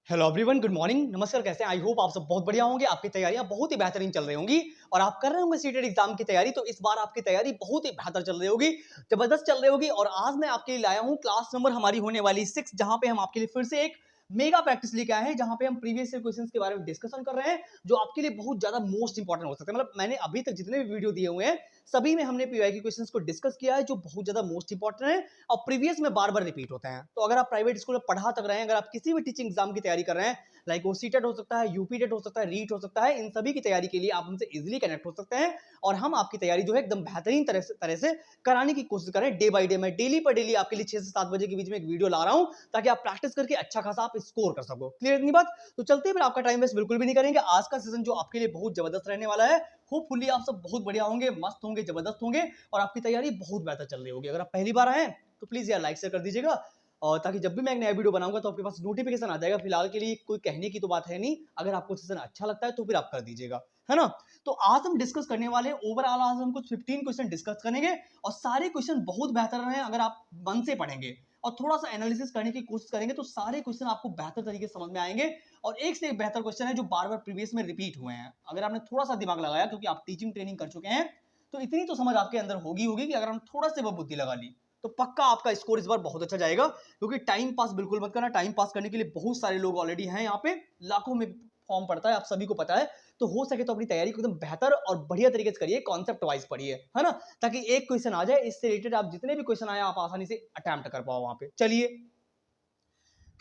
Hello everyone, good morning, नमस्कार। कैसे हैं? आई होप आप सब बहुत बढ़िया होंगे। आपकी तैयारियां बहुत ही बेहतरीन चल रही होंगी और आप कर रहे होंगे सीटेट एग्जाम की तैयारी। तो इस बार आपकी तैयारी बहुत ही बेहतर चल रही होगी, जबरदस्त चल रही होगी। और आज मैं आपके लिए लाया हूं क्लास नंबर हमारी होने वाली 6, जहां पे हम आपके लिए फिर से एक मेगा प्रैक्टिस लेके आए हैं, जहां पे हम प्रीवियस ईयर क्वेश्चंस के बारे में डिस्कशन कर रहे हैं, जो आपके लिए बहुत ज्यादा मोस्ट इंपॉर्टेंट हो सकते हैं। मतलब मैंने अभी तक जितने भी वीडियो दिए हुए हैं सभी में हमने पीवाई के क्वेश्चंस को डिस्कस किया है, जो बहुत ज्यादा मोस्ट इंपॉर्टेंट है और प्रीवियस में बार बार रिपीट होते हैं। तो अगर आप प्राइवेट स्कूल में पढ़ा तक रहे हैं, अगर आप किसी भी टीचिंग एग्जाम की तैयारी कर रहे हैं, लाइक वो सीटेट हो सकता है, यूपी टेट हो सकता है, रीट हो सकता है, इन सभी की तैयारी के लिए आप हमसे इजीली कनेक्ट हो सकते हैं और हम आपकी तैयारी जो है एकदम बेहतरीन तरह से कराने की कोशिश करें। डे बाय डे मैं डेली पर डेली आपके लिए 6 से 7 बजे के बीच में एक वीडियो ला रहा हूं, ताकि आप प्रैक्टिस करके अच्छा खासा आप स्कोर कर सको। क्लियर इतनी बात? तो चलते हैं, फिर आपका टाइम वेस्ट बिल्कुल भी नहीं करेंगे। आज का सेशन जो आपके लिए बहुत जबरदस्त रहने वाला है। होपफुली आप सब बहुत बढ़िया होंगे, मस्त होंगे, जबरदस्त होंगे और आपकी तैयारी बहुत बेहतर चल रही होगी। अगर आप पहली बार आए तो प्लीज यार लाइक शेयर कर दीजिएगा, और ताकि जब भी मैं एक नया वीडियो बनाऊंगा तो आपके पास नोटिफिकेशन आ जाएगा। फिलहाल के लिए कोई कहने की तो बात है नहीं, अगर आपको सेशन अच्छा लगता है तो फिर आप कर दीजिएगा, है ना। तो आज हम डिस्कस करने वाले ओवरऑल, आज हम कुछ 15 क्वेश्चन डिस्कस करेंगे और सारे क्वेश्चन बहुत बेहतर रहे। अगर आप मन से पढ़ेंगे और थोड़ा सा एनालिसिस करने की कोशिश करेंगे तो सारे क्वेश्चन आपको बेहतर तरीके से समझ में आएंगे और एक से एक बेहतर क्वेश्चन है जो बार बार प्रीवियस में रिपीट हुए हैं। अगर आपने थोड़ा सा दिमाग लगाया, क्योंकि आप टीचिंग ट्रेनिंग कर चुके हैं, तो इतनी तो समझ आपके अंदर होगी होगी कि अगर हम थोड़ा से वो बुद्धि लगा ली तो पक्का आपका स्कोर इस बार बहुत अच्छा जाएगा। क्योंकि टाइम पास बिल्कुल मत करना। टाइम पास करने के लिए बहुत सारे लोग ऑलरेडी हैं यहाँ पे, लाखों में फॉर्म पड़ता है, आप सभी को पता है। तो हो सके तो अपनी तैयारी को एकदम बेहतर और बढ़िया तरीके से करिए, कॉन्सेप्ट वाइज पढ़िए, है ना, ताकि एक क्वेश्चन आ जाए, इससे रिलेटेड आप जितने भी क्वेश्चन आए आप आसानी से अटेम्प्ट कर पाओ वहां पे। चलिए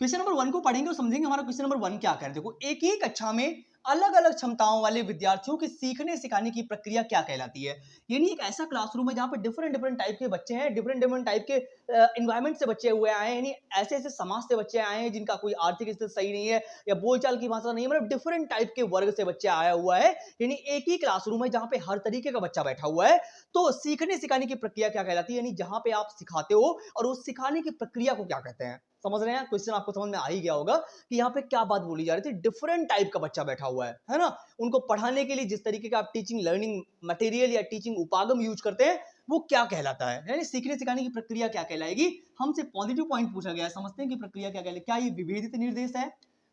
क्वेश्चन नंबर 1 को पढ़ेंगे और समझेंगे हमारा क्वेश्चन नंबर 1 क्या कह रहा है। देखो, एक ही कक्षा में अलग अलग क्षमताओं वाले विद्यार्थियों की सीखने सिखाने की प्रक्रिया क्या कहलाती है। यानी एक ऐसा क्लासरूम है जहां पर डिफरेंट डिफरेंट टाइप के बच्चे हैं, डिफरेंट डिफरेंट टाइप के इन्वायरमेंट से बच्चे हुए आए हैं, यानी ऐसे ऐसे समाज से बच्चे आए हैं जिनका कोई आर्थिक स्थिति सही नहीं है या बोलचाल की भाषा नहीं है, मतलब डिफरेंट टाइप के वर्ग से बच्चे आया हुआ है। यानी एक ही क्लासरूम है जहां पे हर तरीके का बच्चा बैठा हुआ है। तो सीखने सिखाने की प्रक्रिया क्या कहलाती है, यानी जहां पे आप सिखाते हो और उस सिखाने की प्रक्रिया को क्या कहते हैं। समझ रहे हैं? क्वेश्चन आपको समझ में आ ही गया होगा कि यहाँ पे क्या बात बोली जा रही थी। डिफरेंट टाइप का बच्चा बैठा हुआ है ना। उनको पढ़ाने के लिए जिस तरीके का आप टीचिंग लर्निंग मटेरियल या टीचिंग उपागम यूज करते हैं, वो क्या कहलाता है, यानी सीखने सिखाने की प्रक्रिया क्या कहलाएगी। हमसे पॉजिटिव पॉइंट पूछा गया है, समझते हैं कि प्रक्रिया क्या कहलाएगी। क्या ये विभेदित निर्देश है,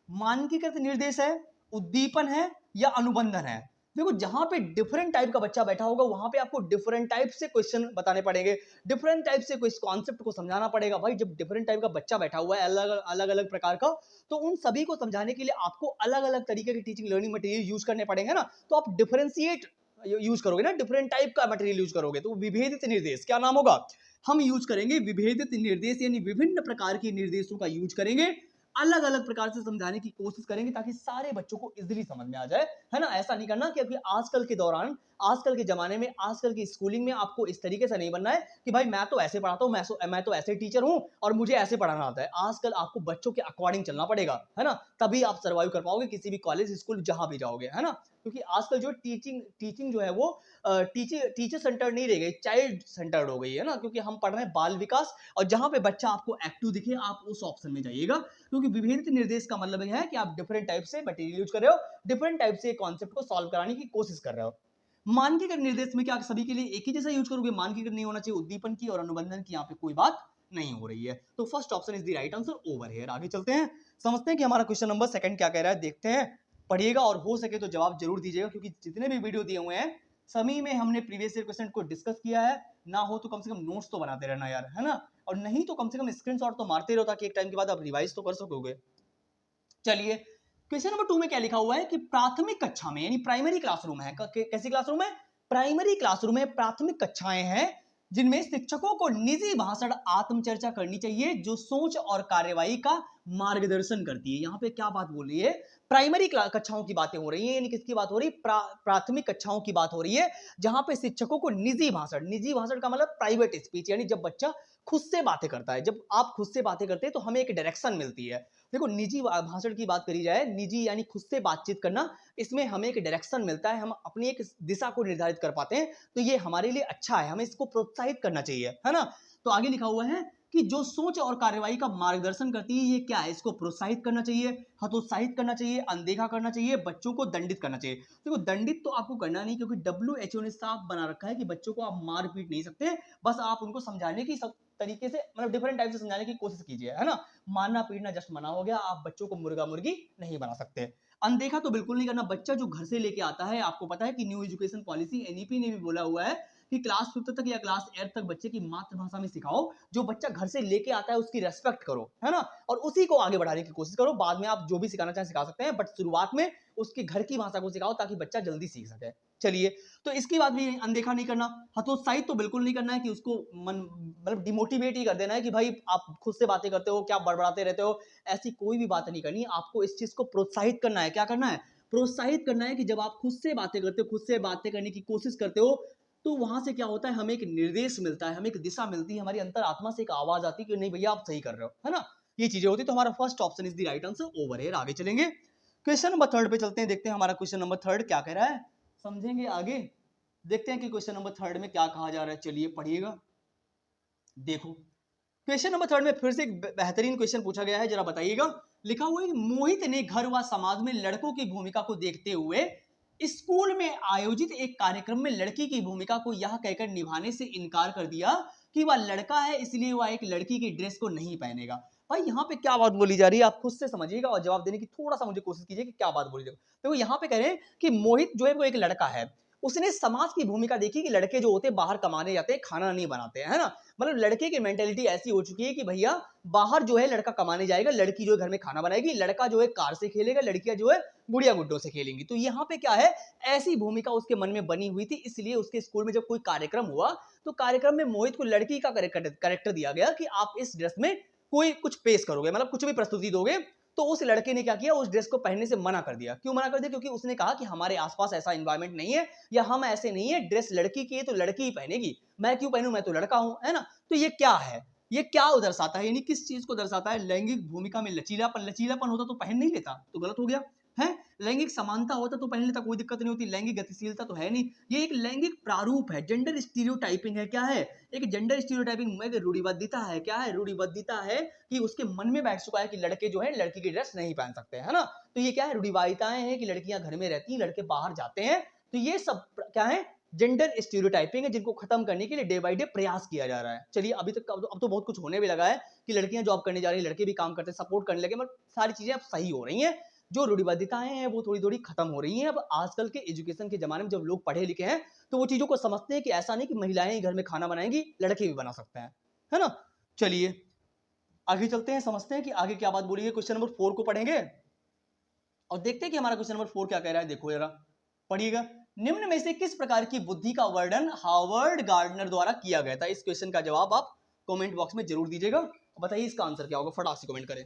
मानकीकृत निर्देश है, उद्दीपन है या अनुबंधन है। देखो, जहां पे डिफरेंट टाइप का बच्चा बैठा होगा वहां पे आपको डिफरेंट टाइप से क्वेश्चन बताने पड़ेंगे, डिफरेंट टाइप से कोई कॉन्सेप्ट को समझाना पड़ेगा। भाई, जब डिफरेंट टाइप का बच्चा बैठा हुआ है अलग अलग अलग प्रकार का, तो उन सभी को समझाने के लिए आपको अलग अलग तरीके की टीचिंग लर्निंग मटेरियल यूज करने पड़ेंगे ना। तो आप डिफरेंशिएट यूज करोगे ना, डिफरेंट टाइप का मटेरियल यूज करोगे, तो विभेदित निर्देश क्या नाम होगा, हम यूज करेंगे विभेदित निर्देश, यानी विभिन्न प्रकार के निर्देशों का यूज करेंगे, अलग अलग प्रकार से समझाने की कोशिश करेंगे ताकि सारे बच्चों को इजीली समझ में आ जाए, है ना। ऐसा नहीं करना कि अभी आजकल के दौरान, आजकल के जमाने में, आजकल की स्कूलिंग में आपको इस तरीके से नहीं बनना है कि भाई मैं तो ऐसे पढ़ाता हूँ, मैं तो ऐसे टीचर हूँ और मुझे ऐसे पढ़ाना आता है। आजकल आपको बच्चों के अकॉर्डिंग चलना पड़ेगा, है ना, तभी आप सर्वाइव कर पाओगे किसी भी कॉलेज स्कूल जहां भी जाओगे, है ना। क्योंकि आजकल जो टीचिंग टीचिंग जो है वो टीचर सेंटर्ड नहीं रह गई, चाइल्ड सेंटर्ड हो गई है ना। क्योंकि हम पढ़ रहे हैं बाल विकास, और जहां पे बच्चा आपको एक्टिव दिखे आप उस ऑप्शन में जाइएगा। क्योंकि विभिन्न निर्देश का मतलब यह है कि आप डिफरेंट टाइप से मटेरियल यूज कर रहे हो, डिफरेंट टाइप से कॉन्सेप्ट को सॉल्व कराने की कोशिश कर रहे हो। मानकीकृत निर्देश में क्या सभी के लिए एक ही जैसा यूज करोगे, मानकीकृत नहीं होना चाहिए, उद्दीपन की और अनुबंधन की यहाँ पे कोई बात नहीं हो रही है। तो first option is the right answer over here. आगे चलते हैं, समझते हैं कि हमारा क्वेश्चन नंबर सेकंड क्या कह रहा है, देखते हैं। पढ़िएगा और हो सके तो जवाब जरूर दीजिएगा, क्योंकि जितने भी वीडियो दिए हुए हैं सभी में हमने प्रीवियस ईयर क्वेश्चन को डिस्कस किया है। ना हो तो कम से कम नोट्स तो बनाते रहना यार, है ना, और नहीं तो कम से कम स्क्रीनशॉट तो मारते रहो, ताकि एक टाइम के बाद आप रिवाइज तो कर सकोगे। चलिए, क्वेश्चन नंबर 2 में क्या लिखा हुआ है कि प्राथमिक कक्षा में, यानी प्राइमरी क्लासरूम है, कैसी क्लासरूम है, प्राइमरी क्लासरूम है, प्राथमिक कक्षाएं हैं जिनमें शिक्षकों को निजी भाषण आत्मचर्चा करनी चाहिए जो सोच और कार्यवाही का मार्गदर्शन करती है। यहां पे क्या बात बोल रही है, प्राइमरी कक्षाओं की बातें हो रही है, यानी किसकी बात हो रही है, प्राथमिक कक्षाओं की बात हो रही है, जहां पे शिक्षकों को निजी भाषण का मतलब प्राइवेट स्पीच, यानी जब बच्चा खुद से बातें करता है, जब आप खुद से बातें करते हैं तो हमें एक डायरेक्शन मिलती है। देखो, निजी भाषण की बात करी जाए, निजी यानी खुद से बातचीत करना, इसमें हमें एक डायरेक्शन मिलता है, हम अपनी एक दिशा को निर्धारित कर पाते हैं। तो ये हमारे लिए अच्छा है, हमें इसको प्रोत्साहित करना चाहिए, है ना। तो आगे लिखा हुआ है कि जो सोच और कार्यवाही का मार्गदर्शन करती है, ये क्या है, इसको प्रोत्साहित करना चाहिए, हतोत्साहित करना चाहिए, अनदेखा करना चाहिए, बच्चों को दंडित करना चाहिए। देखो, दंडित तो आपको करना नहीं, क्योंकि WHO ने साफ बना रखा है कि बच्चों को आप मार पीट नहीं सकते, बस आप उनको समझाने की तरीके से मतलब डिफरेंट टाइप से समझाने की कोशिश कीजिए, है ना। मारना पीटना जस्ट मना हो गया, आप बच्चों को मुर्गा मुर्गी नहीं बना सकते। अनदेखा तो बिल्कुल नहीं करना, बच्चा जो घर से लेके आता है, आपको पता है कि न्यू एजुकेशन पॉलिसी एनईपी ने भी बोला हुआ है कि क्लास 5 तक या क्लास 8 तक बच्चे की मातृभाषा में सिखाओ। जो बच्चा घर से लेके आता है उसकी रेस्पेक्ट करो, है ना, और उसी को आगे बढ़ाने की कोशिश करो। बाद में आप जो भी सिखाना चाहें सिखा सकते हैं, बट शुरुआत में उसके घर की भाषा को सिखाओ ताकि बच्चा जल्दी सीख सके। चलिए, तो इसकी बात भी अनदेखा नहीं करना। हतोत्साहित तो बिल्कुल नहीं करना है कि उसको मन मतलब डिमोटिवेट ही कर देना है कि भाई आप खुद से बातें करते हो, क्या बड़बड़ाते रहते हो, ऐसी कोई भी बात नहीं करनी। आपको इस चीज को प्रोत्साहित करना है। क्या करना है? प्रोत्साहित करना है कि जब आप खुद से बातें करते हो, खुद से बातें करने की कोशिश करते हो, तो वहां से क्या होता है, हमें एक निर्देश मिलता है, हमें एक दिशा मिलती है, हमारी अंतर आत्मा से एक आवाज आती है कि नहीं भैया आप सही कर रहे हो, है ना। ये चीजें होती है। तो हमारा first option is the right answer over here. आगे चलेंगे, क्वेश्चन नंबर 3 पे चलते हैं, देखते हैं हमारा क्वेश्चन नंबर 3 क्या कह रहा है, समझेंगे आगे। देखते हैं कि क्वेश्चन नंबर 3 में क्या कहा जा रहा है। चलिए पढ़िएगा। देखो, क्वेश्चन नंबर 3 में फिर से एक बेहतरीन क्वेश्चन पूछा गया है, जरा बताइएगा। लिखा हुआ है कि मोहित ने घर व समाज में लड़कों की भूमिका को देखते हुए स्कूल में आयोजित एक कार्यक्रम में लड़की की भूमिका को यह कहकर निभाने से इनकार कर दिया कि वह लड़का है, इसलिए वह एक लड़की की ड्रेस को नहीं पहनेगा। भाई यहाँ पे क्या बात बोली जा रही है, आप खुद से समझिएगा और जवाब देने की थोड़ा सा मुझे कोशिश कीजिए कि क्या बात बोली जाए। तो यहाँ पे कह रहे हैं कि मोहित जो है वो एक लड़का है, उसने समाज की भूमिका देखी कि लड़के जो होते हैं बाहर कमाने जाते हैं, खाना नहीं बनाते हैं, है ना। मतलब लड़के की मेंटेलिटी ऐसी हो चुकी है कि भैया बाहर जो है लड़का कमाने जाएगा, लड़की जो है घर में खाना बनाएगी, लड़का जो है कार से खेलेगा, लड़कियां जो है गुड़िया गुड्डों से खेलेंगी। तो यहाँ पे क्या है, ऐसी भूमिका उसके मन में बनी हुई थी, इसलिए उसके स्कूल में जब कोई कार्यक्रम हुआ तो कार्यक्रम में मोहित को लड़की का करेक्टर दिया गया कि आप इस ड्रेस में कोई कुछ पेश करोगे, मतलब कुछ भी प्रस्तुति दोगे। तो उस लड़के ने क्या किया, उस ड्रेस को पहनने से मना कर दिया। क्यों मना कर दिया? क्योंकि उसने कहा कि हमारे आसपास ऐसा एनवायरनमेंट नहीं है, या हम ऐसे नहीं है, ड्रेस लड़की की है तो लड़की ही पहनेगी, मैं क्यों पहनूं, मैं तो लड़का हूं, है ना। तो ये क्या है, ये क्या दर्शाता है, यानी किस चीज को दर्शाता है? लैंगिक भूमिका में लचीलापन। लचीलापन होता तो पहन नहीं लेता, तो गलत हो गया है। लैंगिक समानता होता तो पहन लेता, कोई दिक्कत नहीं होती। लैंगिक गतिशीलता तो है नहीं। ये एक लैंगिक प्रारूप है, जेंडर स्टीरियोटाइपिंग है। क्या है? एक जेंडर स्टीरियोटाइपिंग में रूढ़िबद्धता है। क्या है? रूढ़िबद्धता है कि उसके मन में बैठ चुका है कि लड़के जो है लड़की की ड्रेस नहीं पहन सकते, है ना। तो ये क्या है? रूढ़िवादिताएं हैं कि लड़कियां घर में रहती हैं, लड़के बाहर जाते हैं। तो ये सब क्या है? जेंडर स्टीरियोटाइपिंग है, जिनको खत्म करने के लिए डे बाय डे प्रयास किया जा रहा है। चलिए, अभी तक अब तो बहुत कुछ होने भी लगा है कि लड़कियां जॉब करने जा रही हैं, लड़के भी काम करते हैं, सपोर्ट करने लगे, मतलब सारी चीजें अब सही हो रही हैं। जो रूढ़िबद्धताएं हैं वो थोड़ी थोड़ी खत्म हो रही हैं। अब आजकल के एजुकेशन के जमाने में जब लोग पढ़े लिखे हैं तो वो चीजों को समझते हैं कि ऐसा नहीं कि महिलाएं ही घर में खाना बनाएंगी, लड़के भी बना सकते हैं, है ना। चलिए आगे चलते हैं, समझते हैं कि आगे क्या बात बोली है। क्वेश्चन नंबर 4 को पढ़ेंगे और देखते हैं कि हमारा क्वेश्चन नंबर 4 क्या कह रहा है। देखो जरा, पढ़िएगा। निम्न में से किस प्रकार की बुद्धि का वर्णन हार्वर्ड गार्डनर द्वारा किया गया था? इस क्वेश्चन का जवाब आप कमेंट बॉक्स में जरूर दीजिएगा। बताइए इसका आंसर क्या होगा, फटाक से कमेंट करें।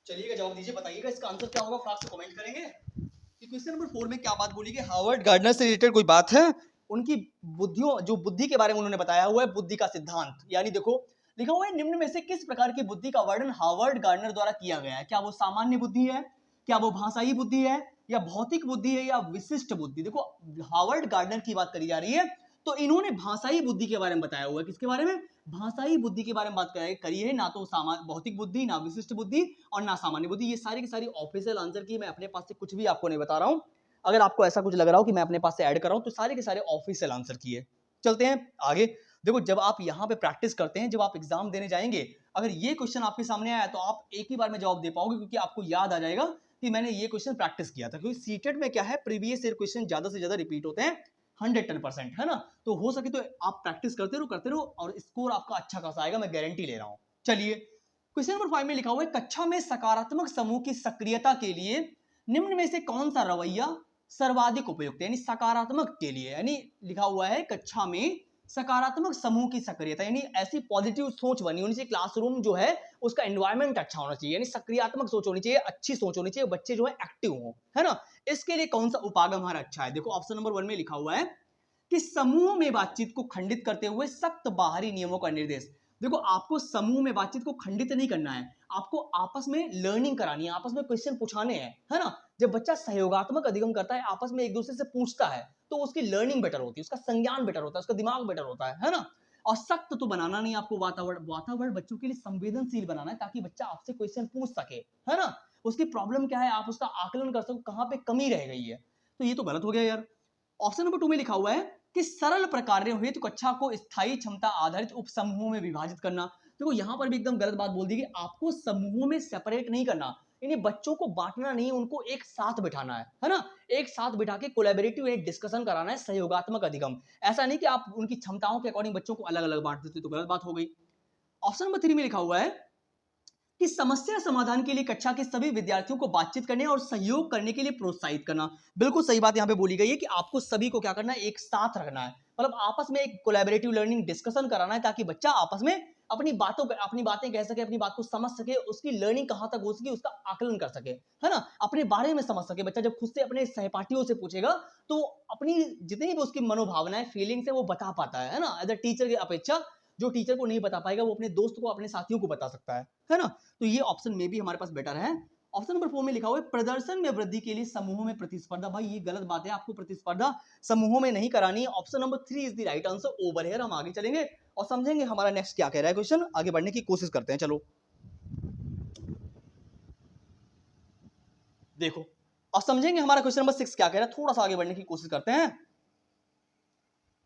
चलिएगा, जवाब दीजिए, बताइएगा इसका आंसर क्या होगा, फटाक से कमेंट करेंगे कि क्वेश्चन नंबर 4 में क्या बात बोली गई। हार्वर्ड गार्डनर से रिलेटेड कोई बात है? उनकी बुद्धियों, जो बुद्धि के बारे में उन्होंने बताया हुआ है, बुद्धि का सिद्धांत। यानी देखो, लिखा हुआ है निम्न में से किस प्रकार की बुद्धि का वर्णन हार्वर्ड गार्डनर द्वारा किया गया है? क्या वो सामान्य बुद्धि है, क्या वो भाषाई बुद्धि है, या भौतिक बुद्धि है, या विशिष्ट बुद्धि? देखो, हार्वर्ड गार्डनर की बात करी जा रही है, तो इन्होंने भाषाई बुद्धि के बारे में बताया हुआ है। किसके बारे में? भाषाई बुद्धि के बारे में बात करी है। ना तो भौतिक बुद्धि, ना विशिष्ट बुद्धि, और ना सामान्य बुद्धि। ये सारी की सारी ऑफिशियल आंसर की, मैं अपने पास से कुछ भी आपको नहीं बता रहा हूं। अगर आपको ऐसा कुछ लग रहा हो कि मैं अपने पास से ऐड कर रहा हूं, तो सारे के सारे ऑफिशियल आंसर की है। चलते हैं आगे। देखो, जब आप यहाँ पे प्रैक्टिस करते हैं, जब आप एग्जाम देने जाएंगे, अगर ये क्वेश्चन आपके सामने आया तो आप एक ही बार में जवाब दे पाओगे, क्योंकि आपको याद आ जाएगा कि मैंने ये क्वेश्चन प्रैक्टिस किया था। क्योंकि सीटेट में क्या है, प्रीवियस ईयर क्वेश्चन ज्यादा से ज्यादा रिपीट होते हैं, 110%, है ना। तो हो सके तो आप प्रैक्टिस करते रहो और स्कोर आपका अच्छा खासा आएगा, मैं गारंटी ले रहा हूं। चलिए, क्वेश्चन नंबर 5 में लिखा हुआ है, कक्षा में सकारात्मक समूह की सक्रियता के लिए निम्न में से कौन सा रवैया सर्वाधिक उपयुक्त है? यानी सकारात्मक के लिए, यानी लिखा हुआ है कक्षा में सकारात्मक समूह की सक्रियता, यानी ऐसी पॉजिटिव सोच बनी होनी चाहिए, क्लासरूम जो है उसका एनवायरनमेंट अच्छा होना चाहिए, यानी सक्रियात्मक सोच होनी चाहिए, अच्छी सोच होनी चाहिए, बच्चे जो है एक्टिव हो, है ना। इसके लिए कौन सा उपागम हमारा अच्छा है? देखो, ऑप्शन नंबर 1 में लिखा हुआ है कि समूह में बातचीत को खंडित करते हुए सख्त बाहरी नियमों का निर्देश। देखो, आपको समूह में बातचीत को खंडित नहीं करना है, आपको आपस में लर्निंग करानी है, आपस में क्वेश्चन पूछाने हैं, है ना। जब बच्चा सहयोगात्मक अधिगम करता है, आपस में एक दूसरे से पूछता है, तो उसकी लर्निंग बेटर होती है, उसका संज्ञान बेटर होता है, उसका दिमाग बेटर होता है ना। और सख्त तो बनाना नहीं आपको, वातावरण बच्चों के लिए संवेदनशील बनाना है, ताकि बच्चा आपसे क्वेश्चन पूछ सके, है ना। उसकी प्रॉब्लम क्या है आप उसका आकलन कर सको, कहां पे कमी रह गई है। तो ये तो गलत हो गया यार। ऑप्शन नंबर 2 में लिखा हुआ है कि सरल प्रकार्यों हेतु कक्षा को स्थायी क्षमता आधारित उपसमूहों में विभाजित करना। देखो यहां पर भी एकदम गलत बात बोल दी कि आपको समूहों में सेपरेट नहीं करना, यानी बच्चों को बांटना नहीं, उनको एक साथ बिठाना है ना। एक साथ बिठा के कोलैबोरेटिव एक डिस्कशन कराना है, सहयोगात्मक अधिगम। ऐसा नहीं कि आप उनकी क्षमताओं के अकॉर्डिंग बच्चों को अलग अलग बांट देते, तो गलत बात हो गई। ऑप्शन नंबर 3 में लिखा हुआ है कि समस्या समाधान के लिए कक्षा के सभी विद्यार्थियों को बातचीत करने और सहयोग करने के लिए प्रोत्साहित करना। बिल्कुल सही बात यहां पे बोली गई है कि आपको सभी को क्या करना है, एक साथ रखना है, मतलब आपस में एक कोलैबोरेटिव लर्निंग डिस्कशन कराना है, ताकि बच्चा आपस में अपनी बातें कह सके, अपनी बात को समझ सके, उसकी लर्निंग कहां तक हो सके उसका आकलन कर सके, है ना, अपने बारे में समझ सके। बच्चा जब खुद से अपने सहपाठियों से पूछेगा तो अपनी जितनी भी उसकी मनोभावनाएं फीलिंग्स है वो बता पाता है ना, एज अ टीचर की अपेक्षा जो टीचर को नहीं बता पाएगा वो अपने दोस्त को, अपने साथियों को बता सकता है ना। तो ये ऑप्शन में भी हमारे पास बेटर है। ऑप्शन नंबर 4 में लिखा हुआ है प्रदर्शन में वृद्धि के लिए समूहों में प्रतिस्पर्धा। भाई ये गलत बात है, आपको प्रतिस्पर्धा समूहों में नहीं करानी है। Option number 3 is the right answer. Over here हम आगे चलेंगे और समझेंगे हमारा नेक्स्ट क्या कह रहा है क्वेश्चन। आगे बढ़ने की कोशिश करते हैं, चलो देखो और समझेंगे हमारा क्वेश्चन नंबर 6 क्या कह रहा है। थोड़ा सा आगे बढ़ने की कोशिश करते हैं,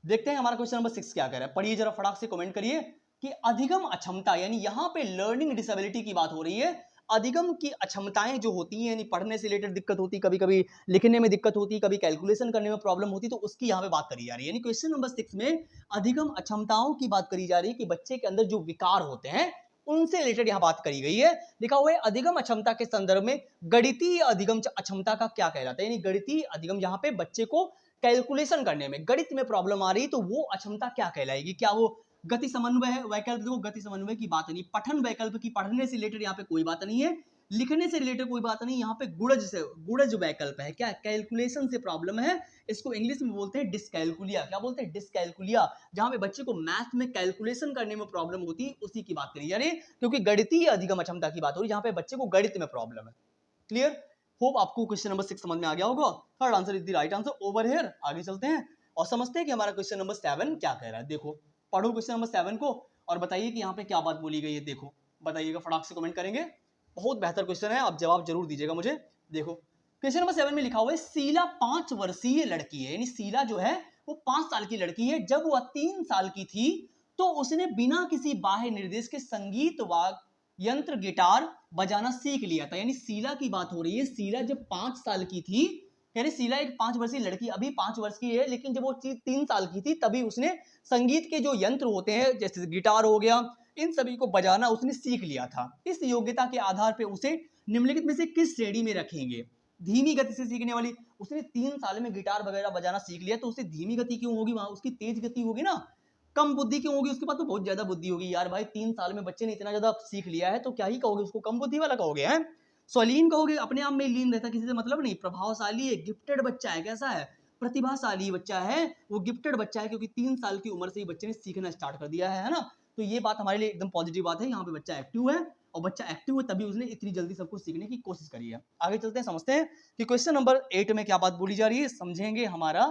देखते हैं हमारा क्वेश्चन नंबर 6 क्या कह रहा है। पढ़िए जरा, फटाक से कमेंट करिए कि अधिगम अक्षमता, यानी यहां पे लर्निंग डिसेबिलिटी की बात हो रही है। अधिगम की अक्षमताएं जो होती हैं, यानी पढ़ने से रिलेटेड दिक्कत होती, कभी कभी लिखने में दिक्कत होती, कभी कैलकुलेशन करने में प्रॉब्लम होती, तो उसकी यहां पे बात करी जा रही है। यानी क्वेश्चन नंबर 6 में अधिगम अक्षमताओं की बात करी जा रही है कि बच्चे के अंदर जो विकार होते हैं उनसे रिलेटेड यहां बात करी गई है। लिखा हुआ है अधिगम अक्षमता के संदर्भ में गणितीय अधिगम अक्षमता का क्या कहलाता है, यानी गणितीय अधिगम जहां पे बच्चे को कैलकुलेशन करने में, गणित में प्रॉब्लम आ रही, तो वो अक्षमता क्या कहलाएगी। क्या वो गति समन्वय है, वैकल्प, देखो गति समन्वय की बात नहीं, पठन वैकल्प की, पढ़ने से रिलेटेड यहाँ पे कोई बात नहीं है, लिखने से रिलेटेड कोई बात नहीं, यहाँ पे गुणज वैकल्प है, क्या कैलकुलेशन से प्रॉब्लम है। इसको इंग्लिश में बोलते हैं डिस्कैलकुलिया। क्या बोलते हैं, डिस्कैलकुलिया, जहां पे बच्चे को मैथ में कैलकुलेशन करने में प्रॉब्लम होती है, उसी की बात करी जा रही है, क्योंकि गणितीय अधिगम अक्षमता की बात हो रही है जहां पे बच्चे को गणित में प्रॉब्लम है। क्लियर, होप आपको क्वेश्चन नंबर 6 समझ में आ गया होगा। Third answer is the right answer. Over here आगे चलते हैं और समझते हैं कि हमारा क्वेश्चन नंबर 7 क्या कह रहा है। देखो पढ़ो क्वेश्चन नंबर 7 को और बताइए कि यहाँ पे क्या बात बोली गई है। देखो बताइएगा, फटाक से कमेंट करेंगे। बहुत बेहतर क्वेश्चन है, आप जवाब जरूर दीजिएगा मुझे। देखो क्वेश्चन नंबर 7 में लिखा हुआ है शीला 5 वर्षीय लड़की है, यानी शीला जो है वो 5 साल की लड़की है। जब वह 3 साल की थी तो उसने बिना किसी बाह्य निर्देश के संगीत वाद्य यंत्र गिटार बजाना सीख लिया था। यानी शीला की बात हो रही है। शीला जब 5 साल की थी, यानी शीला एक 5 वर्षीय लड़की, अभी 5 वर्ष की है, लेकिन जब वो 3 साल की थी तभी उसने संगीत के जो यंत्र होते हैं जैसे गिटार हो गया, इन सभी को बजाना उसने सीख लिया था। इस योग्यता के आधार पर उसे निम्नलिखित में से किस श्रेणी में रखेंगे। धीमी गति से सीखने वाली, उसने 3 साल में गिटार वगैरह बजाना सीख लिया, तो उसे धीमी गति क्यों होगी, वहां उसकी तेज गति होगी ना। कम बुद्धि क्यों होगी, उसके पास तो बहुत ज्यादा बुद्धि होगी यार। भाई 3 साल में बच्चे ने इतना ज्यादा सीख लिया है, तो क्या ही कहोगे उसको, कम बुद्धि वाला कहोगे हैं। स्वलीन कहोगे, अपने आप में लीन रहता, किसी से मतलब नहीं, प्रभावशाली है, गिफ्टेड बच्चा है, कैसा है, प्रतिभाशाली बच्चा है, वो गिफ्टेड बच्चा है, क्योंकि 3 साल की उम्र से ही बच्चे ने सीखना स्टार्ट कर दिया है ना। तो ये बात हमारे लिए एकदम पॉजिटिव बात है। यहाँ पे बच्चा एक्टिव है, और बच्चा एक्टिव है तभी उसने इतनी जल्दी सब कुछ सीखने की कोशिश करी है। आगे चलते हैं, समझते हैं कि क्वेश्चन नंबर 8 में क्या बात बोली जा रही है। समझेंगे हमारा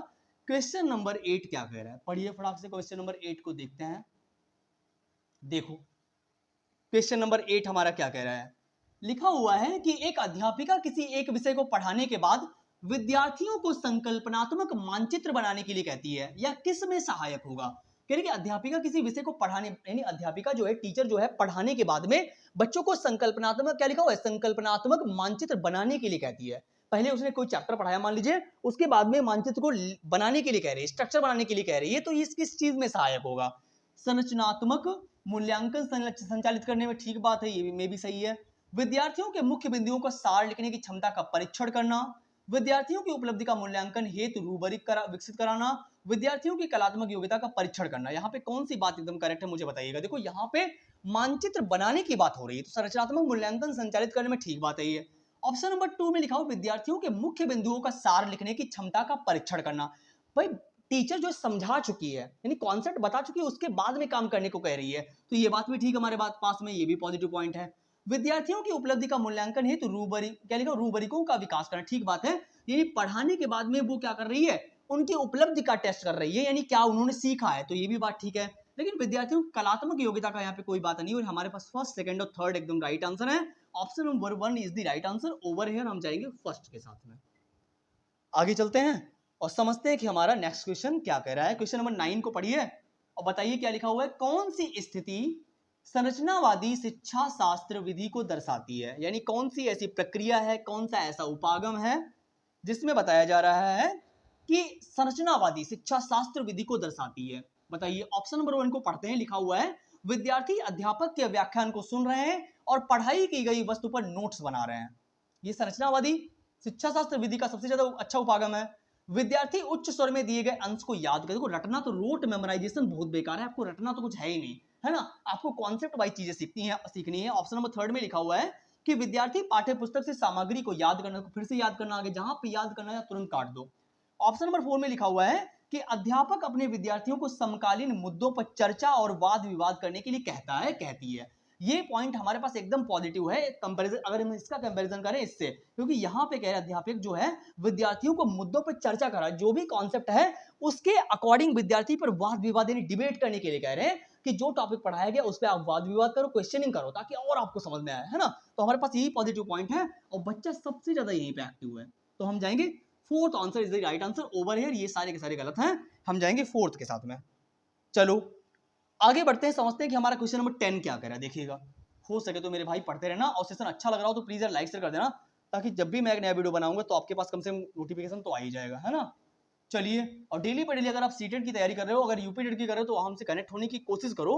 क्वेश्चन नंबर 8 क्या कह रहा है। पढ़िए फटाक से क्वेश्चन नंबर 8 को देखते हैं। देखो क्वेश्चन नंबर 8 हमारा क्या कह रहा है। लिखा हुआ है कि एक अध्यापिका किसी एक विषय को पढ़ाने के बाद विद्यार्थियों को संकल्पनात्मक मानचित्र बनाने के लिए कहती है, या किस में सहायक होगा। कह रही कि अध्यापिका किसी विषय को पढ़ाने, यानी अध्यापिका जो है, टीचर जो है, पढ़ाने के बाद में बच्चों को संकल्पनात्मक, क्या लिखा हुआ है, संकल्पनात्मक मानचित्र बनाने के लिए कहती है। पहले उसने कोई चैप्टर पढ़ाया मान लीजिए, उसके बाद में मानचित्र को बनाने के लिए कह रही है, स्ट्रक्चर बनाने के लिए कह रही है, तो इस किस चीज में सहायक होगा। संरचनात्मक मूल्यांकन संचालित करने में, ठीक बात है, ये में भी सही है। विद्यार्थियों के मुख्य बिंदुओं का सार लिखने की क्षमता का परीक्षण करना, विद्यार्थियों की उपलब्धि का मूल्यांकन हेतु रूबरिक विकसित कराना, विद्यार्थियों की कलात्मक योग्यता का परीक्षण करना। यहाँ पे कौन सी बात एकदम करेक्ट है मुझे बताइएगा। देखो यहाँ पे मानचित्र बनाने की बात हो रही है, तो संरचनात्मक मूल्यांकन संचालित करने में ठीक बात है ये। ऑप्शन नंबर 2 में लिखा हो विद्यार्थियों के मुख्य बिंदुओं का सार लिखने की क्षमता का परीक्षण करना। भाई टीचर जो समझा चुकी है, यानी कॉन्सेप्ट बता चुकी है, उसके बाद में काम करने को कह रही है, तो ये बात भी ठीक हमारे पास में, ये भी पॉजिटिव पॉइंट है। विद्यार्थियों की उपलब्धि का मूल्यांकन हेतु क्या लिखा, रूबरिकों का विकास करना। ठीक बात है, यानी पढ़ाने के बाद में वो क्या कर रही है, उनकी उपलब्धि का टेस्ट कर रही है, यानी क्या उन्होंने सीखा है, तो ये भी बात ठीक है। लेकिन विद्यार्थियों की कलात्मक योग्यता का यहाँ पे कोई बात नहीं, और हमारे पास फर्स्ट, सेकंड और थर्ड एकदम राइट आंसर है। Option number 1 is the right answer. Over here हम जाएंगे फर्स्ट के साथ में। आगे चलते हैं और समझते हैं कि हमारा नेक्स्ट क्वेश्चन क्या कह रहा है। क्वेश्चन नंबर 9 को पढ़िए और बताइए क्या लिखा हुआ है। कौन सी स्थिति संरचनावादी शिक्षा शास्त्र विधि को दर्शाती है, यानी कौन सी ऐसी प्रक्रिया है, कौन सा ऐसा उपागम है जिसमें बताया जा रहा है कि संरचनावादी शिक्षा शास्त्र विधि को दर्शाती है। बताइए। ऑप्शन नंबर 1 को पढ़ते हैं। लिखा हुआ है विद्यार्थी अध्यापक के व्याख्यान को सुन रहे हैं और पढ़ाई की गई वस्तु पर नोट्स बना रहे हैं। ये संरचनावादी शिक्षा शास्त्र विधि का सबसे ज्यादा अच्छा उपागम है। विद्यार्थी उच्च स्वर में दिए गए अंश को याद कर, देखो रटना तो, रोट मेमोराइजेशन बहुत बेकार है, आपको रटना तो कुछ है ही नहीं, है ना, आपको कॉन्सेप्ट वाइज चीजें सीखनी है। ऑप्शन नंबर 3 में लिखा हुआ है कि विद्यार्थी पाठ्य पुस्तक से सामग्री को याद करना, फिर से याद करना, आगे जहां पे याद करना है तुरंत काट दो। ऑप्शन नंबर 4 में लिखा हुआ है कि अध्यापक अपने विद्यार्थियों को समकालीन मुद्दों पर चर्चा और वाद विवाद करने के लिए कहता है, कहती है। ये पॉइंट हमारे पास एकदम पॉजिटिव है कंपैरिजन, अगर हम इसका कंपैरिजन करें इससे, क्योंकि यहाँ पे कह रहे अध्यापक जो है विद्यार्थियों को मुद्दों पर चर्चा करा, जो भी कॉन्सेप्ट है उसके अकॉर्डिंग विद्यार्थी पर वाद विवाद यानी डिबेट करने के लिए कह रहे हैं कि जो टॉपिक पढ़ाया गया उस पर आप वाद विवाद करो, क्वेश्चनिंग करो, ताकि और आपको समझ में आए, है ना। तो हमारे पास यही पॉजिटिव पॉइंट है और बच्चा सबसे ज्यादा यहीं पे एक्टिव है। तो हम जाएंगे fourth answer is the right answer. Over here ये सारे के सारे गलत हैं, हम जाएंगे फोर्थ के साथ में। चलो आगे बढ़ते हैं, समझते हैं कि हमारा क्वेश्चन नंबर 10 क्या कह रहा है। देखिएगा, हो सके तो मेरे भाई पढ़ते रहना, और सेशन अच्छा लग रहा हो तो प्लीज यार लाइक शेयर कर देना, ताकि जब भी मैं एक नया वीडियो बनाऊंगा तो आपके पास कम से कम नोटिफिकेशन तो आ ही जाएगा, है ना। चलिए, और डेली बाय डेली अगर आप सीटेट की तैयारी कर रहे हो, अगर यूपी टेट की कर रहे हो, तो हमसे कनेक्ट होने की कोशिश करो।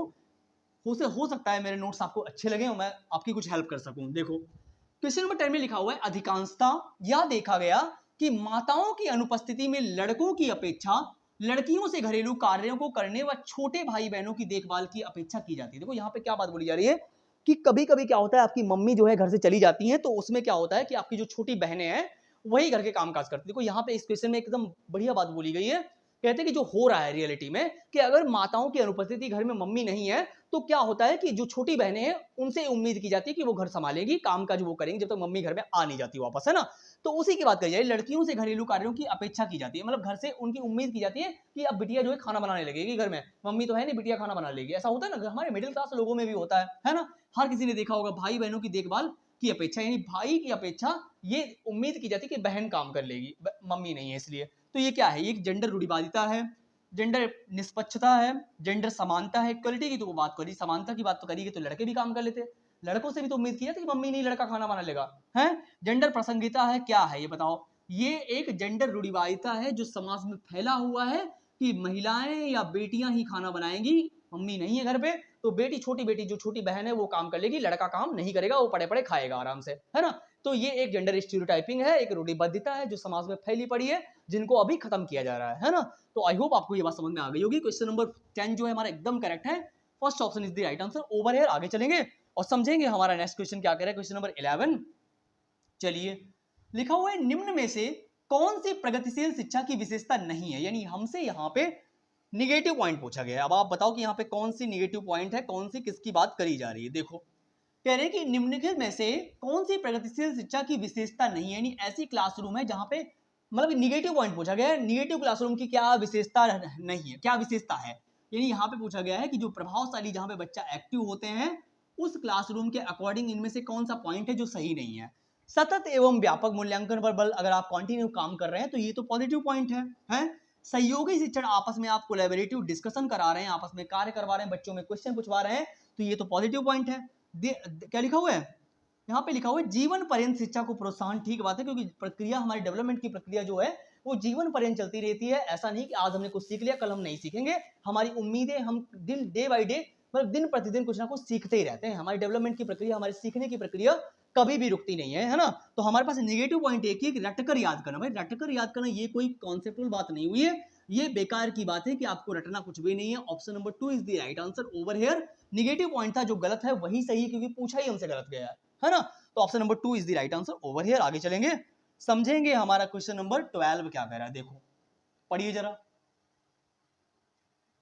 हो सकता है मेरे नोट्स आपको अच्छे लगे और मैं आपकी कुछ हेल्प कर सकूं। देखो क्वेश्चन नंबर 10 में लिखा हुआ है अधिकांशतः यह देखा गया कि माताओं की अनुपस्थिति में लड़कों की अपेक्षा लड़कियों से घरेलू कार्यों को करने व छोटे भाई बहनों की देखभाल की अपेक्षा की जाती है। देखो यहाँ पे क्या बात बोली जा रही है कि कभी कभी क्या होता है, आपकी मम्मी जो है घर से चली जाती हैं, तो उसमें क्या होता है कि आपकी जो छोटी बहनें हैं वही घर के कामकाज करती है। देखो यहाँ पे इस क्वेश्चन में एकदम बढ़िया बात बोली गई है। कहते हैं कि जो हो रहा है रियलिटी में कि अगर माताओं की अनुपस्थिति, घर में मम्मी नहीं है, तो क्या होता है कि जो छोटी बहनें हैं उनसे उम्मीद की जाती है कि वो घर संभालेगी, कामकाज वो करेंगी जब तक मम्मी घर में आ नहीं जाती वापस, है ना। तो उसी की बात करी जाए, लड़कियों से घरेलू कार्यों की अपेक्षा की जाती है, मतलब घर से उनकी उम्मीद की जाती है कि अब बिटिया जो है खाना बनाने लगेगी, घर में मम्मी तो है नहीं, बिटिया खाना बना लेगी। ऐसा होता है ना, हमारे मिडिल क्लास लोगों में भी होता है ना। हर किसी ने देखा होगा, भाई बहनों की देखभाल की अपेक्षा, यानी भाई की अपेक्षा ये उम्मीद की जाती है कि बहन काम कर लेगी, मम्मी नहीं है इसलिए। तो ये क्या है, ये जेंडर रूढ़िवादिता है, जेंडर निष्पक्षता है, जेंडर समानता है। इक्वलिटी की तो बात करी, समानता की बात तो करी तो लड़के भी काम कर लेते, लड़कों से भी तो उम्मीद की जाती है कि मम्मी नहीं लड़का खाना बना लेगा, है। जेंडर प्रसंगिता है, क्या है ये बताओ। ये एक जेंडर रूढ़िवादिता है जो समाज में फैला हुआ है कि महिलाएं या बेटियां ही खाना बनाएंगी, मम्मी नहीं है घर पे, तो बेटी, छोटी बेटी जो छोटी बहन है वो काम कर लेगी, लड़का काम नहीं करेगा, वो पड़े पड़े खाएगा आराम से, है ना। तो ये एक जेंडर स्टीरियोटाइपिंग है, एक रूढ़िबद्धता है जो समाज में फैली पड़ी है, जिनको अभी खत्म किया जा रहा है ना। तो आई होप आपको ये बात समझ में आ गई होगी। क्वेश्चन नंबर 10 जो है हमारा एकदम करेक्ट है, first option is the right answer. Over here आगे चलेंगे और समझेंगे हमारा नेक्स्ट क्वेश्चन क्या कह रहा है। क्वेश्चन नंबर 11 चलिए, लिखा हुआ है निम्न में से कौन सी प्रगतिशील शिक्षा की विशेषता नहीं है, यानी हमसे यहाँ पे निगेटिव पॉइंट पूछा गया है। अब आप बताओ कि यहाँ पे कौन सी निगेटिव पॉइंट है, कौन सी किसकी बात करी जा रही है। देखो कह रहे हैं कि निम्नलिखित में से कौन सी प्रगतिशील शिक्षा की विशेषता नहीं है, यानी ऐसी क्लासरूम है जहां पे, मतलब निगेटिव पॉइंट पूछा गया है, निगेटिव क्लासरूम की क्या विशेषता नहीं है, क्या विशेषता है। यानी यहाँ पे पूछा गया है कि जो प्रभावशाली, जहां पे बच्चा एक्टिव होते हैं, उस क्लासरूम के अकॉर्डिंग इनमें से कौन सा पॉइंट है जो सही नहीं है। सतत एवं व्यापक मूल्यांकन पर बल, अगर आप कंटिन्यू काम कर रहे हैं तो ये तो पॉजिटिव पॉइंट है। सहयोगी शिक्षण, आपस में आप कोलैबोरेटिव डिस्कशन करा रहे हैं, आपस में कार्य करवा रहे हैं, बच्चों में क्वेश्चन पूछवा रहे हैं, तो ये तो पॉजिटिव पॉइंट है। क्या लिखा हुआ है यहाँ पे, लिखा हुआ है जीवन पर्यंत शिक्षा को प्रोत्साहन। ठीक बात है, क्योंकि प्रक्रिया, हमारी डेवलपमेंट की प्रक्रिया जो है वो जीवन पर्यंत चलती रहती है। ऐसा नहीं कि आज हमने कुछ सीख लिया कल हम नहीं सीखेंगे, हमारी उम्मीदें, हम डे बाई डे, मतलब दिन प्रतिदिन कुछ ना कुछ सीखते ही रहते हैं। हमारी डेवलपमेंट की प्रक्रिया, हमारे सीखने की प्रक्रिया कभी भी रुकती नहीं है ना। तो हमारे पास नेगेटिव पॉइंट एक ही, रटकर याद करना। भाई रटकर याद करना ये कोई कॉन्सेप्चुअल बात नहीं हुई है, ये बेकार की बात है कि आपको रटना कुछ भी नहीं है। Option number 2 is the right answer. Over here negative point था, जो गलत है वही सही है, क्योंकि पूछा ही हमसे गलत गया है ना। तो option number 2 is the right answer. Over here आगे चलेंगे, समझेंगे हमारा क्वेश्चन नंबर 12 क्या कह रहा है। देखो पढ़िए जरा,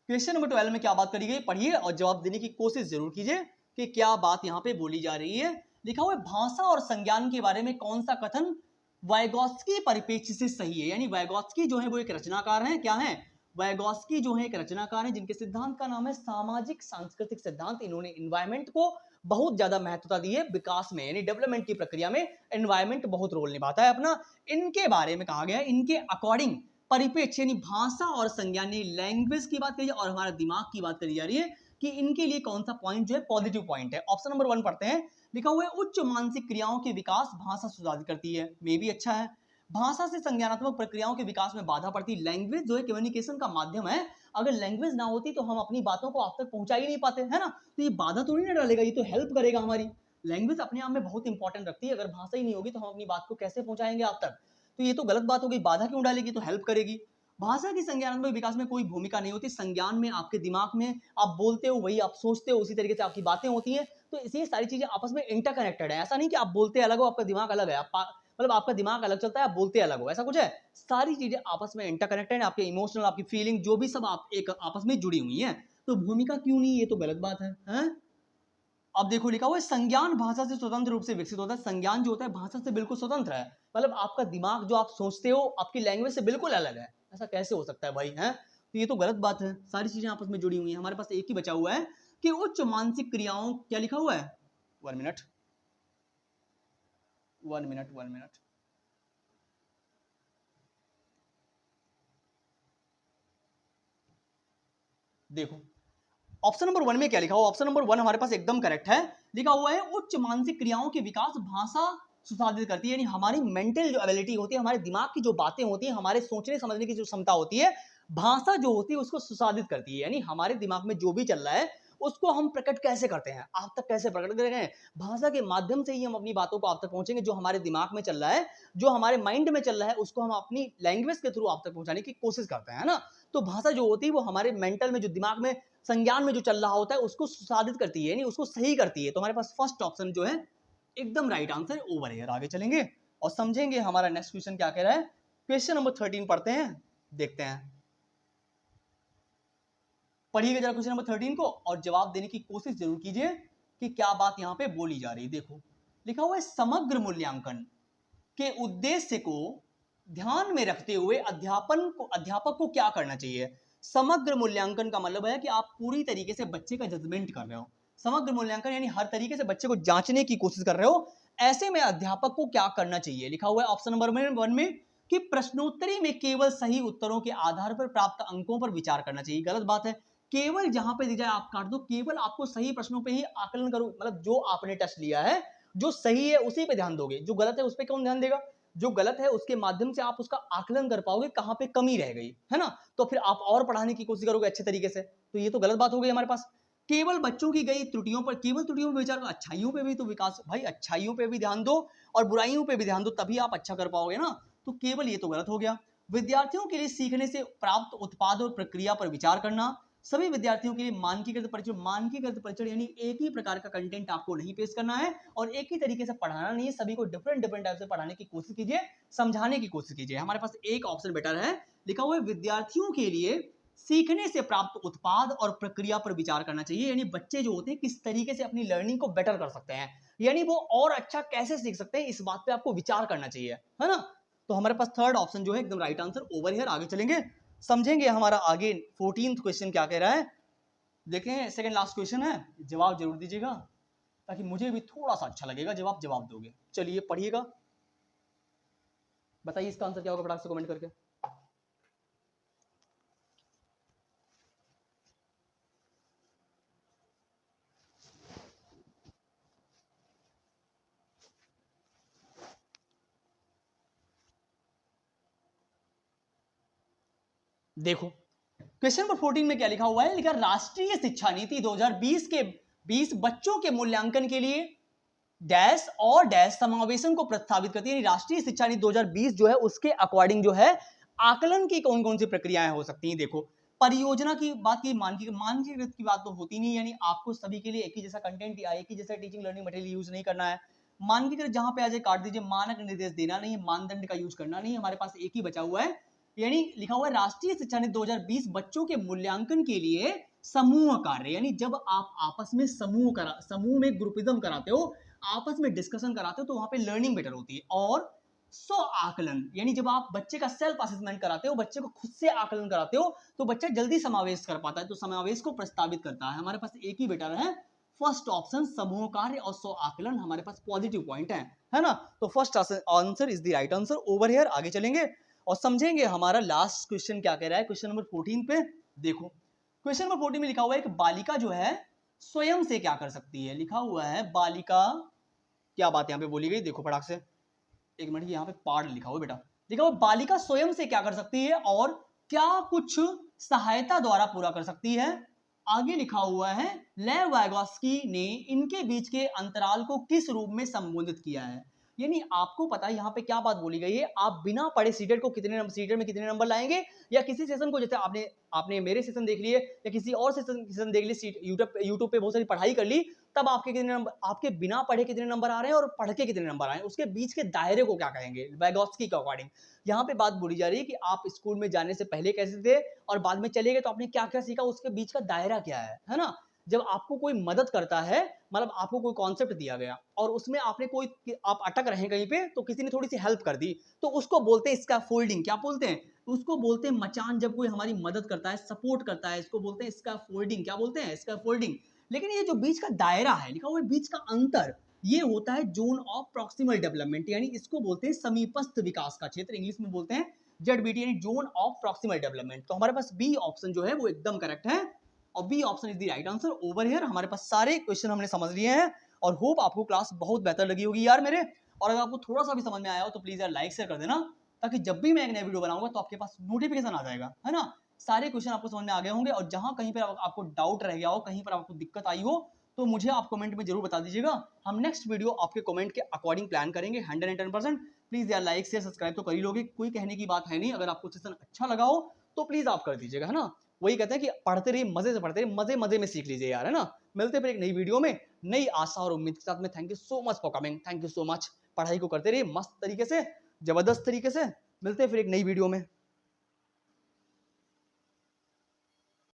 क्वेश्चन नंबर 12 में क्या बात करी गई, पढ़िए और जवाब देने की कोशिश जरूर कीजिए कि क्या बात यहाँ पे बोली जा रही है। लिखा हुआ है भाषा और संज्ञान के बारे में कौन सा कथन वाइगॉत्स्की परिप्रेक्ष्य से सही है। यानी वाइगॉत्स्की जो है वो एक रचनाकार हैं, क्या है, वाइगॉत्स्की जो है एक रचनाकार हैं जिनके सिद्धांत का नाम है सामाजिक सांस्कृतिक सिद्धांत। इन्होंने एनवायरमेंट को बहुत ज्यादा महत्वता दी है विकास में, यानी डेवलपमेंट की प्रक्रिया में एनवायरमेंट बहुत रोल निभाता है अपना। इनके बारे में कहा गया है, इनके अकॉर्डिंग परिप्रेक्ष्य यानी भाषा और संज्ञान लैंग्वेज की बात करी और हमारा दिमाग की बात करी जा रही है कि इनके लिए कौन सा पॉइंट जो है पॉजिटिव पॉइंट है। ऑप्शन नंबर 1 पढ़ते हैं, लिखा हुआ है उच्च मानसिक क्रियाओं के विकास भाषा सुधारित करती है, मे भी अच्छा है। भाषा से संज्ञानात्मक प्रक्रियाओं के विकास में बाधा पड़ती है। लैंग्वेज जो है कम्युनिकेशन का माध्यम है, अगर लैंग्वेज ना होती तो हम अपनी बातों को आप तक पहुंचा ही नहीं पाते, है ना। तो ये बाधा थोड़ी ना डालेगा, ये तो हेल्प करेगा हमारी। लैंग्वेज अपने आप में बहुत इंपॉर्टेंट रखती है, अगर भाषा ही नहीं होगी तो हम अपनी बात को कैसे पहुंचाएंगे आप तक। तो ये तो गलत बात होगी, बाधा क्यों डालेगी, तो हेल्प करेगी। भाषा की संज्ञानात्मक विकास में कोई भूमिका नहीं होती। संज्ञान में आपके दिमाग में आप बोलते हो वही आप सोचते हो, उसी तरीके से आपकी बातें होती हैं। तो इसी सारी चीजें आपस में इंटरकनेक्टेड है। ऐसा नहीं कि आप बोलते अलग हो आपका दिमाग अलग है, आप मतलब आपका दिमाग अलग चलता है आप बोलते अलग हो, ऐसा कुछ है। सारी चीजें आपस में इंटरकनेक्टेड है, आपके इमोशनल आपकी फीलिंग जो भी सब आप एक आपस में जुड़ी हुई है। तो भूमिका क्यों नहीं, ये तो गलत बात है? अब देखो लिखा हुआ है संज्ञान भाषा से स्वतंत्र रूप से विकसित होता है। संज्ञान जो होता है भाषा से बिल्कुल स्वतंत्र है, मतलब आपका दिमाग जो आप सोचते हो आपकी लैंग्वेज से बिल्कुल अलग है। ऐसा कैसे हो सकता है भाई, है? तो ये तो गलत बात है, सारी चीजें आपस में जुड़ी हुई हैं। हमारे पास एक ही बचा हुआ है कि उच्च मानसिक क्रियाओं, क्या लिखा हुआ है, 1 मिनट 1 मिनट देखो ऑप्शन नंबर 1 में क्या लिखा हुआ, ऑप्शन नंबर 1 हमारे पास एकदम करेक्ट है। लिखा हुआ है उच्च मानसिक क्रियाओं के विकास भाषा सुसाधित करती है, यानी हमारी मेंटल जो एबिलिटी होती है, हमारे दिमाग की जो बातें होती है, हमारे सोचने समझने की जो क्षमता होती है, भाषा जो होती है उसको सुसाधित करती है। यानी हमारे दिमाग में जो भी चल रहा है उसको हम प्रकट कैसे करते हैं, आप तक कैसे प्रकट कर रहे हैं, भाषा के माध्यम से ही हम अपनी बातों को आप तक पहुंचेंगे। जो हमारे दिमाग में चल रहा है, जो हमारे माइंड में चल रहा है, उसको हम अपनी लैंग्वेज के थ्रू आप तक पहुंचाने की कोशिश करते हैं, ना। तो भाषा जो होती है वो हमारे मेंटल में जो दिमाग में संज्ञान में जो चल रहा होता है उसको सुसाधित करती है, यानी उसको सही करती है। तो हमारे पास फर्स्ट ऑप्शन जो है एकदम राइट आंसर ओवर है। आगे चलेंगे और समझेंगे हमारा नेक्स्ट क्वेश्चन क्या कह रहा है। क्वेश्चन नंबर 13 पढ़ते हैं, देखते हैं, पढ़िएगा जरा क्वेश्चन नंबर 13 को और जवाब देने की कोशिश जरूर कीजिए कि क्या बात यहां पे बोली जा रही है। देखो लिखा हुआ है समग्र मूल्यांकन के उद्देश्य को ध्यान में रखते हुए अध्यापक को क्या करना चाहिए। समग्र मूल्यांकन का मतलब है कि आप पूरी तरीके से बच्चे का जजमेंट कर रहे हो। समग्र मूल्यांकन यानी हर तरीके से बच्चे को जांचने की कोशिश कर रहे हो। ऐसे में अध्यापक को क्या करना चाहिए, लिखा हुआ है ऑप्शन नंबर 1 में कि प्रश्नोत्तरी में केवल सही उत्तरों के आधार पर प्राप्त अंकों पर विचार करना चाहिए। गलत बात है, केवल जहां पे दी जाए आप काट दो, केवल आपको सही प्रश्नों पे ही आकलन करो, मतलब जो आपने टेस्ट लिया है जो सही है उसी पे ध्यान दोगे, जो गलत है उस पे कौन ध्यान देगा। जो गलत है उसके माध्यम से आप उसका आकलन कर पाओगे कहां पे कमी रह गई है ना, तो फिर आप और पढ़ाने की कोशिश करोगे अच्छे तरीके से। तो ये तो गलत बात हो गई हमारे पास। केवल बच्चों की गई त्रुटियों पर, केवल त्रुटियों पर विचार, अच्छाइयों पे भी तो विकास भाई, अच्छाइयों पे भी ध्यान दो और बुराइयों पे भी ध्यान दो, तभी आप अच्छा कर पाओगे ना। तो केवल ये तो गलत हो गया। विद्यार्थियों के लिए सीखने से प्राप्त उत्पाद और प्रक्रिया पर विचार करना। सभी विद्यार्थियों के लिए मानकीकृत परीक्षण यानी एक ही प्रकार का कंटेंट आपको नहीं पेश करना है और एक ही तरीके से पढ़ाना नहीं है, सभी को डिफरेंट टाइप से पढ़ाने की कोशिश कीजिए, समझाने की कोशिश कीजिए। हमारे पास एक ऑप्शन बेटर है, लिखा हुआ है विद्यार्थियों के लिए सीखने से प्राप्त उत्पाद और प्रक्रिया पर विचार करना चाहिए, यानी बच्चे जो होते हैं किस तरीके से अपनी लर्निंग को बेटर कर सकते हैं, यानी वो और अच्छा कैसे सीख सकते हैं, इस बात पे आपको विचार करना चाहिए, है ना। तो हमारे पास थर्ड ऑप्शन जो है एकदम राइट आंसर ओवर हियर। आगे चलेंगे समझेंगे हमारा आगे 14th क्वेश्चन क्या कह रहा है। देखें सेकंड लास्ट क्वेश्चन है, जवाब जरूर दीजिएगा ताकि मुझे भी थोड़ा सा अच्छा लगेगा जवाब दोगे। चलिए पढ़िएगा, बताइए इसका आंसर क्या होगा फटाक से कमेंट करके। देखो क्वेश्चन नंबर 14 में क्या लिखा हुआ है, लिखा राष्ट्रीय शिक्षा नीति 2020 के 20 बच्चों के मूल्यांकन के लिए डैश और डैश समावेशन को प्रस्तावित करती है। राष्ट्रीय शिक्षा नीति 2020 जो है उसके अकॉर्डिंग जो है आकलन की कौन कौन सी प्रक्रियाएं हो सकती हैं। देखो परियोजना की बात की, मानकीकृत की बात तो होती नहीं, यानी आपको सभी के लिए एक ही जैसा कंटेंट या एक ही जैसा टीचिंग लर्निंग मटेरियल यूज नहीं करना है। मानकीकृत जहां पे आ जाए काट दीजिए, मानक निर्देश देना नहीं है, मानदंड का यूज करना नहीं है। हमारे पास एक ही बचा हुआ है, यानी लिखा हुआ है राष्ट्रीय शिक्षा नीति 2020 बच्चों के मूल्यांकन के लिए समूह कार्य, यानी जब आप आपस में समूह में ग्रुपिज्म कराते हो, आपस में डिस्कशन कराते हो, तो वहां पे लर्निंग बेटर होती है। और स्व आकलन, यानी जब आप बच्चे का सेल्फ असेसमेंट कराते हो, बच्चे को खुद से आकलन कराते हो, तो बच्चा जल्दी समावेश कर पाता है, तो समावेश को प्रस्तावित करता है। हमारे पास एक ही बेटर है, फर्स्ट ऑप्शन समूह कार्य और स्व आकलन हमारे पास पॉजिटिव पॉइंट है ना। तो first answer is the right answer over here. आगे चलेंगे और समझेंगे हमारा लास्ट क्वेश्चन क्या कह रहा है। क्वेश्चन नंबर 14 पे देखो, क्वेश्चन नंबर 14 में लिखा हुआ है कि बालिका जो है स्वयं से क्या कर सकती है। लिखा हुआ है बालिका, क्या बात यहाँ पे बोली गई, देखो फटाक से, एक मिनट, यहाँ पे पार्ट लिखा हुआ बेटा, लिखा हुआ बालिका स्वयं से क्या कर सकती है और क्या कुछ सहायता द्वारा पूरा कर सकती है। आगे लिखा हुआ है लेव वाइगोस्की ने इनके बीच के अंतराल को किस रूप में संबोधित किया है। यानी आपको पता है यहाँ पे क्या बात बोली गई है, आप बिना पढ़े सीटेट को कितने नंबर, सीटेट में कितने नंबर लाएंगे, या किसी सेशन को, जैसे आपने मेरे सेशन देख लिए या किसी और सेशन देख लिए, यूट्यूब पे बहुत सारी पढ़ाई कर ली, तब आपके कितने नंबर, आपके बिना पढ़े कितने नंबर आ रहे हैं और पढ़ के कितने नंबर आए हैं, उसके बीच के दायरे को क्या कहेंगे वाइगोस्की के अकॉर्डिंग। यहाँ पे बात बोली जा रही है कि आप स्कूल में जाने से पहले कैसे थे और बाद में चले गए तो आपने क्या क्या सीखा, उसके बीच का दायरा क्या है ना। जब आपको कोई मदद करता है, मतलब आपको कोई कॉन्सेप्ट दिया गया और उसमें आपने कोई, आप अटक रहे हैं कहीं पे, तो किसी ने थोड़ी सी हेल्प कर दी, तो उसको बोलते हैं स्कैफोल्डिंग। क्या बोलते हैं उसको, बोलते हैं मचान। जब कोई हमारी मदद करता है, सपोर्ट करता है, इसको बोलते हैं स्कैफोल्डिंग। क्या बोलते हैं, स्कैफोल्डिंग। लेकिन ये जो बीच का दायरा है, लिखा हुआ है बीच का अंतर, ये होता है जोन ऑफ प्रॉक्सिमल डेवलपमेंट, यानी इसको बोलते हैं समीपस्थ विकास का क्षेत्र, इंग्लिश में बोलते हैं ZBT, यानी जोन ऑफ प्रॉक्सिमल डेवलपमेंट। तो हमारे पास बी ऑप्शन जो है वो एकदम करेक्ट है और B option is the right answer over here. हमारे पास सारे क्वेश्चन हमने समझ लिए हैं और होप आपको क्लास बहुत बेहतर लगी होगी यार मेरे। और अगर आपको थोड़ा सा भी समझ में आया हो तो प्लीज यार लाइक शेयर कर देना, ताकि जब भी मैं एक नया वीडियो बनाऊंगा तो आपके पास नोटिफिकेशन आ जाएगा, है ना। सारे क्वेश्चन आपको समझ में आ गए होंगे और जहां कहीं पर आपको डाउट रह गया हो, कहीं पर आपको दिक्कत आई हो, तो मुझे आप कमेंट में जरूर बता दीजिएगा। हम नेक्स्ट वीडियो आपके कमेंट के अकॉर्डिंग प्लान करेंगे 110%। प्लीज यार लाइक शेयर सब्सक्राइब तो कर ही लोगे, कोई कहने की बात है नहीं। अगर आपको सेशन अच्छा लगा हो तो प्लीज आप कर दीजिएगा, है ना। वही कहते हैं कि पढ़ते रहिए, मजे से पढ़ते रहिए, मजे मजे में सीख लीजिए यार, है ना। मिलते फिर एक नई वीडियो में नई आशा और उम्मीद के साथ में। Thank you so much for coming, thank you so much. पढ़ाई को करते रहिए मस्त तरीके से, जबरदस्त तरीके से। मिलते हैं फिर एक नई वीडियो में।